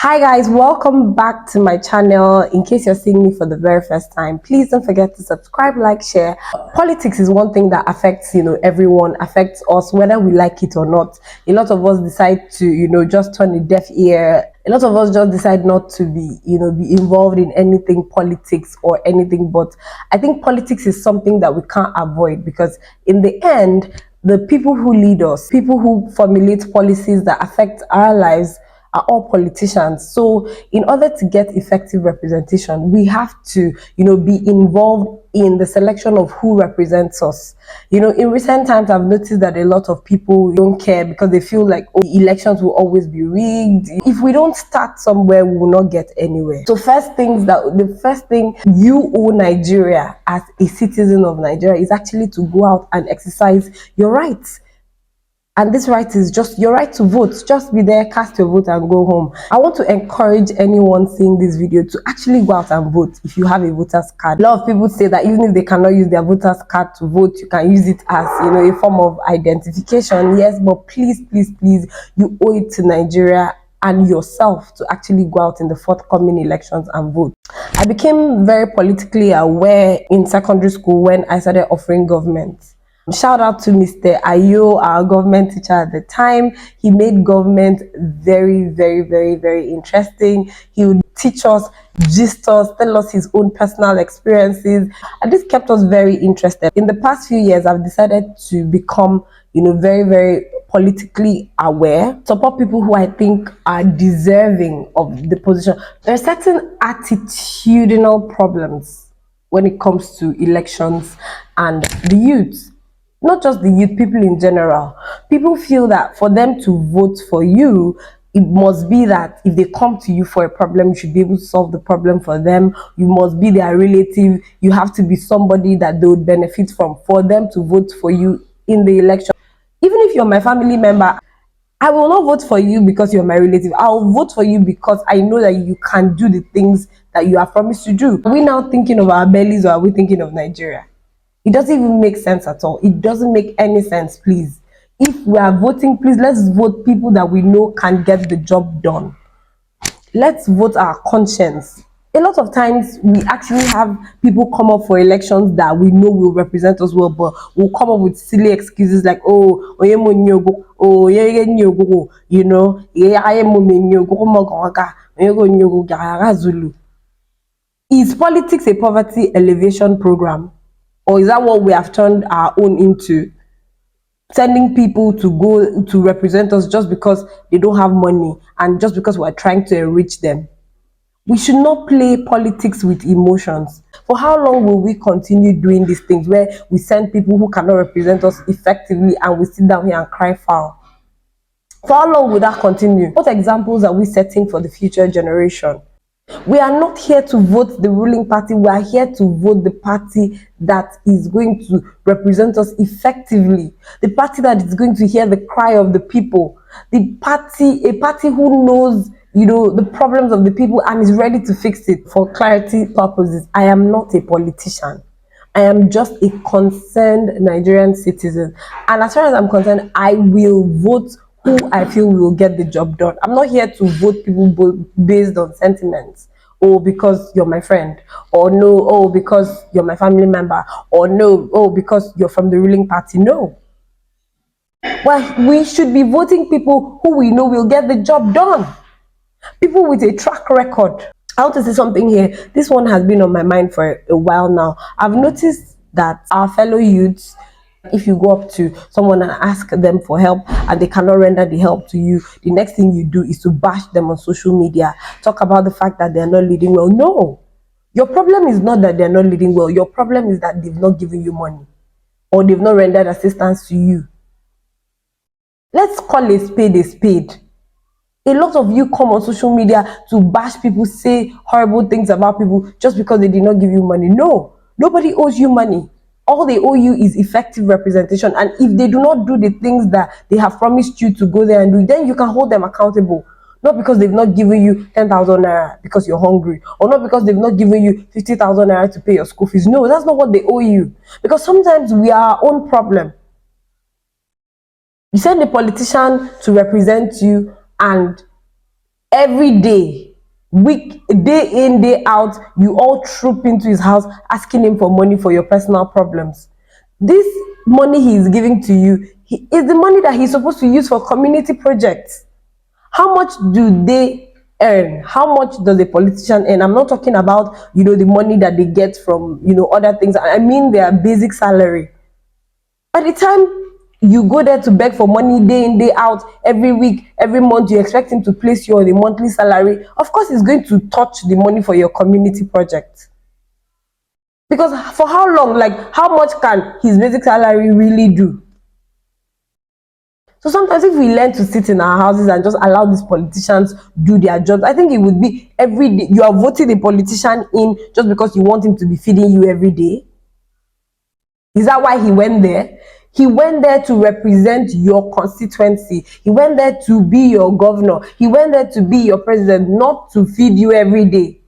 Hi guys, welcome back to my channel. In case you're seeing me for the very first time, please don't forget to subscribe, like, share. Politics is one thing that affects everyone, affects us whether we like it or not. A lot of us decide to just turn a deaf ear. A lot of us just decide not to be involved in anything politics or anything. But I think politics is something that we can't avoid, because in the end, the people who lead us, people who formulate policies that affect our lives, are all politicians. So in order to get effective representation, we have to be involved in the selection of who represents us. In recent times, I've noticed that a lot of people don't care because they feel like, oh, elections will always be rigged. If we don't start somewhere, we will not get anywhere. So the first thing you owe Nigeria as a citizen of Nigeria is actually to go out and exercise your rights. And this right is just your right to vote. Just be there, cast your vote and go home. I want to encourage anyone seeing this video to actually go out and vote if you have a voter's card. A lot of people say that even if they cannot use their voter's card to vote, you can use it as a form of identification. Yes, but please, you owe it to Nigeria and yourself to actually go out in the forthcoming elections and vote. I became very politically aware in secondary school when I started offering government. Shout out to Mr. Ayo, our government teacher at the time. He made government very, very, very, very interesting. He would teach us, gist us, tell us his own personal experiences, and this kept us very interested. In the past few years, I've decided to become, very, very politically aware, support people who I think are deserving of the position. There are certain attitudinal problems when it comes to elections and the youth. Not just the youth, people in general. People feel that for them to vote for you, it must be that if they come to you for a problem, you should be able to solve the problem for them. You must be their relative. You have to be somebody that they would benefit from for them to vote for you in the election. Even if you're my family member, I will not vote for you because you're my relative. I'll vote for you because I know that you can do the things that you have promised to do. Are we now thinking of our bellies, or are we thinking of Nigeria? It doesn't even make sense at all. It doesn't make any sense, please. If we are voting, please, let's vote people that we know can get the job done. Let's vote our conscience. A lot of times, we actually have people come up for elections that we know will represent us well, but we'll come up with silly excuses like, oh, is politics a poverty elevation program? Or is that what we have turned our own into? Sending people to go to represent us just because they don't have money and just because we're trying to enrich them. We should not play politics with emotions. For how long will we continue doing these things where we send people who cannot represent us effectively and we sit down here and cry foul? For how long will that continue? What examples are we setting for the future generation? We are not here to vote the ruling party. We are here to vote the party that is going to represent us effectively. The party that is going to hear the cry of the people. A party who knows, the problems of the people and is ready to fix it. For clarity purposes, I am not a politician. I am just a concerned Nigerian citizen. And as far as I'm concerned, I will vote who I feel will get the job done. I'm not here to vote people based on sentiments, or because you're my friend, or no, oh, because you're my family member, or no, oh, because you're from the ruling party. No. Well, we should be voting people who we know will get the job done. People with a track record. I want to say something here. This one has been on my mind for a while now. I've noticed that our fellow youths, if you go up to someone and ask them for help and they cannot render the help to you, the next thing you do is to bash them on social media, talk about the fact that they're not leading well. No, your problem is not that they're not leading well. Your problem is that they've not given you money or they've not rendered assistance to you. Let's call a spade a spade. A lot of you come on social media to bash people, say horrible things about people just because they did not give you money. No, nobody owes you money. All they owe you is effective representation. And if they do not do the things that they have promised you to go there and do, then you can hold them accountable. Not because they've not given you 10,000 naira because you're hungry, or not because they've not given you 50,000 naira to pay your school fees. No, that's not what they owe you. Because sometimes we are our own problem. You send a politician to represent you, and every day, week, day in, day out, you all troop into his house asking him for money for your personal problems. This money he is giving to you is the money that he's supposed to use for community projects. How much do they earn? How much does a politician earn? I'm not talking about, the money that they get from, other things. I mean their basic salary. By the time you go there to beg for money day in, day out, every week, every month, you expect him to place you on a monthly salary. Of course, he's going to touch the money for your community project. Because for how long? Like, how much can his basic salary really do? So sometimes if we learn to sit in our houses and just allow these politicians do their jobs, I think it would be every day. You are voting a politician in just because you want him to be feeding you every day. Is that why he went there? He went there to represent your constituency. He went there to be your governor. He went there to be your president, not to feed you every day.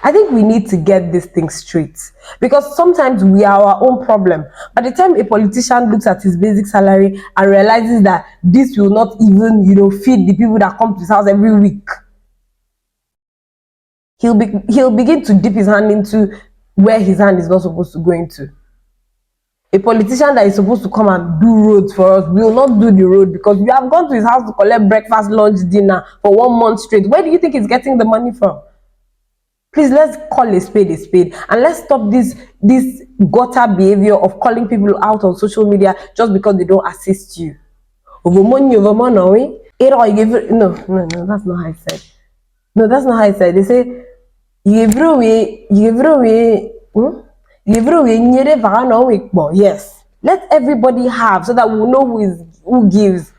I think we need to get this thing straight, because sometimes we are our own problem. By the time a politician looks at his basic salary and realizes that this will not even, feed the people that come to his house every week, he'll begin to dip his hand into where his hand is not supposed to go into. A politician that is supposed to come and do roads for us will not do the road because we have gone to his house to collect breakfast, lunch, dinner for 1 month straight. Where do you think he's getting the money from? Please, let's call a spade, and let's stop this gutter behavior of calling people out on social media just because they don't assist you. Over money, no, that's not how I said. No, that's not how I said. They say yes. Let everybody have, so that we'll know who gives.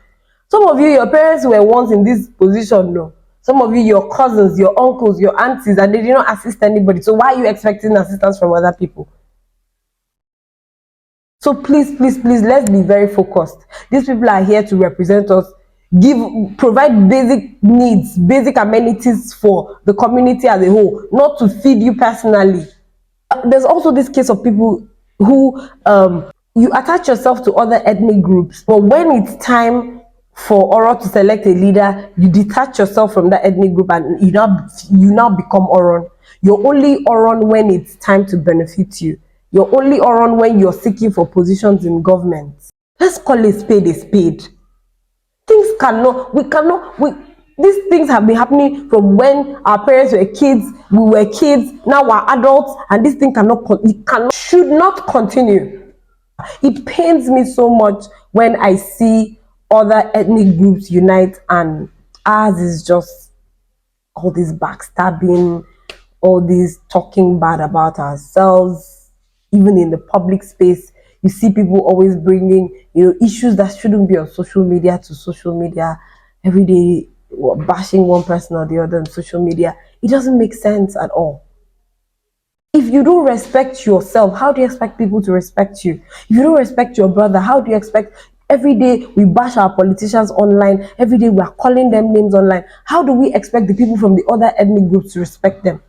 Some of you, your parents were once in this position, no. Some of you, your cousins, your uncles, your aunties, and they did not assist anybody. So why are you expecting assistance from other people? So please, let's be very focused. These people are here to represent us, provide basic needs, basic amenities for the community as a whole, not to feed you personally. There's also this case of people who you attach yourself to other ethnic groups, but when it's time for Oro to select a leader, you detach yourself from that ethnic group and you now become Oron. You're only Oron when it's time to benefit you. You're only Oron when you're seeking for positions in government. Let's call a spade a spade. These things have been happening from when our parents were kids, we were kids, now we're adults, and this thing should not continue. It pains me so much when I see other ethnic groups unite and ours is just all this backstabbing, all this talking bad about ourselves. Even in the public space, you see people always bringing issues that shouldn't be on social media to social media every day, bashing one person or the other on social media. It doesn't make sense at all. If you don't respect yourself, how do you expect people to respect you? If you don't respect your brother, how do you expect? Every day we bash our politicians online. Every day we are calling them names online. How do we expect the people from the other ethnic groups to respect them?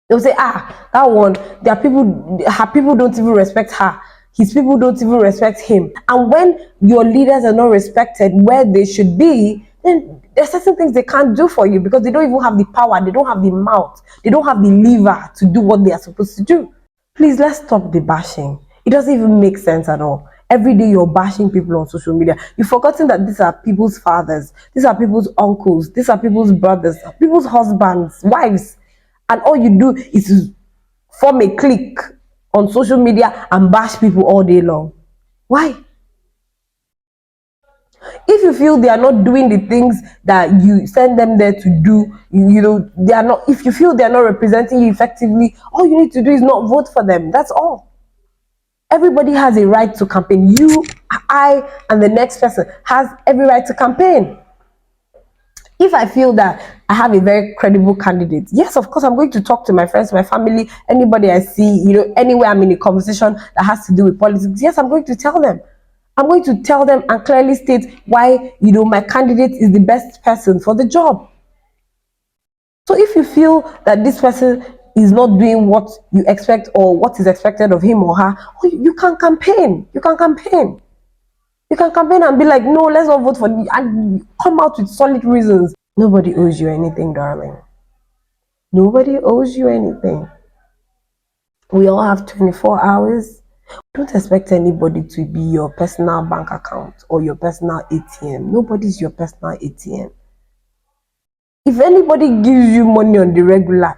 They'll say, that one, her people don't even respect her. His people don't even respect him. And when your leaders are not respected where they should be, then there's certain things they can't do for you because they don't even have the power. They don't have the mouth. They don't have the lever to do what they are supposed to do. Please, let's stop the bashing. It doesn't even make sense at all. Every day you're bashing people on social media. You've forgotten that these are people's fathers. These are people's uncles. These are people's brothers, people's husbands, wives. And all you do is to form a clique on social media and bash people all day long. Why? If you feel they are not doing the things that you send them there to do, they are not. If you feel they are not representing you effectively, all you need to do is not vote for them. That's all. Everybody has a right to campaign. You, I, and the next person has every right to campaign. If I feel that I have a very credible candidate, yes, of course, I'm going to talk to my friends, my family, anybody I see, anywhere I'm in a conversation that has to do with politics. Yes, I'm going to tell them. I'm going to tell them and clearly state why, my candidate is the best person for the job. So if you feel that this person is not doing what you expect or what is expected of him or her, you can campaign. You can campaign. You can campaign and be like, no, let's not vote for the, and come out with solid reasons. Nobody owes you anything, darling. Nobody owes you anything. We all have 24 hours. Don't expect anybody to be your personal bank account or your personal ATM. Nobody's your personal ATM. If anybody gives you money on the regular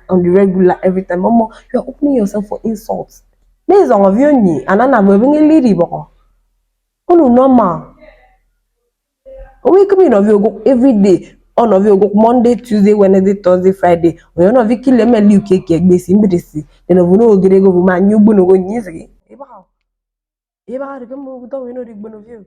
every time, Momo, you're opening yourself for insults. Based on of you, and I'm a lady. Oh, no, normal. We come in of you go every day. On of you go Monday, Tuesday, Wednesday, Thursday, Friday. We are not kill them and you cake, base in the then of no grego man, you bono go easy. Eba, the come over, we know the bono of you.